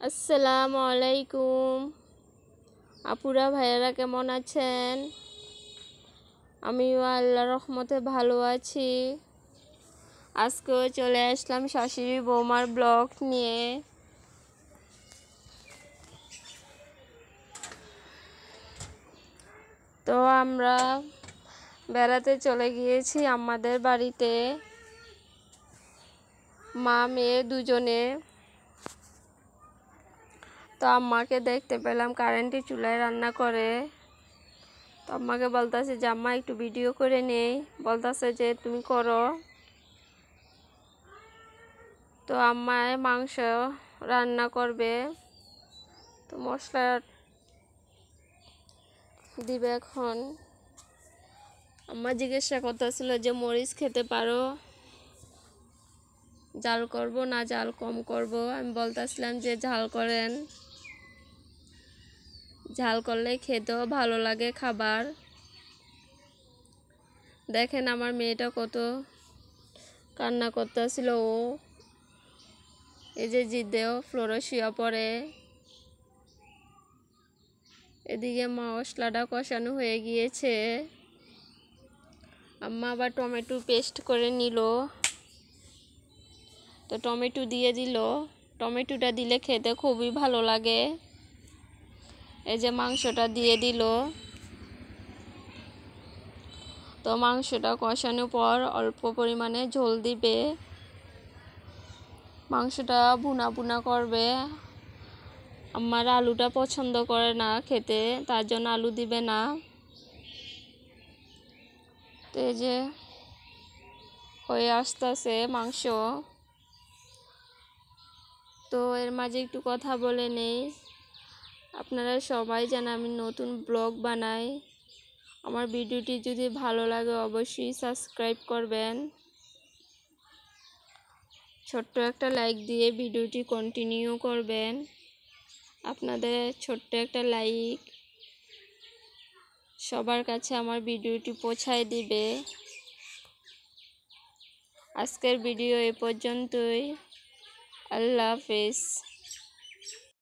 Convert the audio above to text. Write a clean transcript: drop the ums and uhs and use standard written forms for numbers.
আসসালামু আলাইকুম। আপুরা ভাইয়ারা কেমন আছেন? আমিও আল্লাহর রহমতে ভালো আছি। আজকেও চলে আসলাম শাশুড়ি বৌমার ব্লগ নিয়ে। তো আমরা বেড়াতে চলে গিয়েছি আমাদের বাড়িতে, মা মেয়ে দুজনে। তো আম্মাকে দেখতে পেলাম কারেন্টের চুলায় রান্না করে। তো আম্মাকে বলতেছে যে আম্মা একটু ভিডিও করে নেই, বলতেছে যে তুমি করো। তো আম্মায় মাংস রান্না করবে, তো মশলা দিবে এখন। আম্মা জিজ্ঞাসা করতেছিল যে মরিচ খেতে পারো, ঝাল করব না ঝাল কম করব। আমি বলতেছিলাম যে ঝাল করেন, ঝাল করলে খেতেও ভালো লাগে খাবার। দেখেন আমার মেয়েটা কত কান্না করতেছিল, ও এই যে জিদেও ফ্লোরে শুয়ে পড়ে। এদিকে মশলাটা কষানো হয়ে গিয়েছে, আম্মা আবার টমেটো পেস্ট করে নিল। তো টমেটো দিয়ে দিল, টমেটোটা দিলে খেতে খুবই ভালো লাগে। এই যে মাংসটা দিয়ে দিল। তো মাংসটা কষানোর পর অল্প পরিমাণে ঝোল দিবে, মাংসটা ভুনা ভুনা করবে। আমার আলুটা পছন্দ করে না খেতে, তার জন্য আলু দিবে না। তো এই যে হয়ে আসতেছে মাংস। তো এর মাঝে একটু কথা বলে নেই। আপনারা সবাই জানেন আমি নতুন ব্লগ বানাই। আমার ভিডিওটি যদি ভালো লাগে অবশ্যই সাবস্ক্রাইব করবেন, ছোট্ট একটা লাইক দিয়ে ভিডিওটি কন্টিনিউ করবেন। আপনাদের ছোট্ট একটা লাইক সবার কাছে আমার ভিডিওটি পৌঁছায় দিবে। আজকের ভিডিও এ পর্যন্তই। আল্লাহ হাফেজ।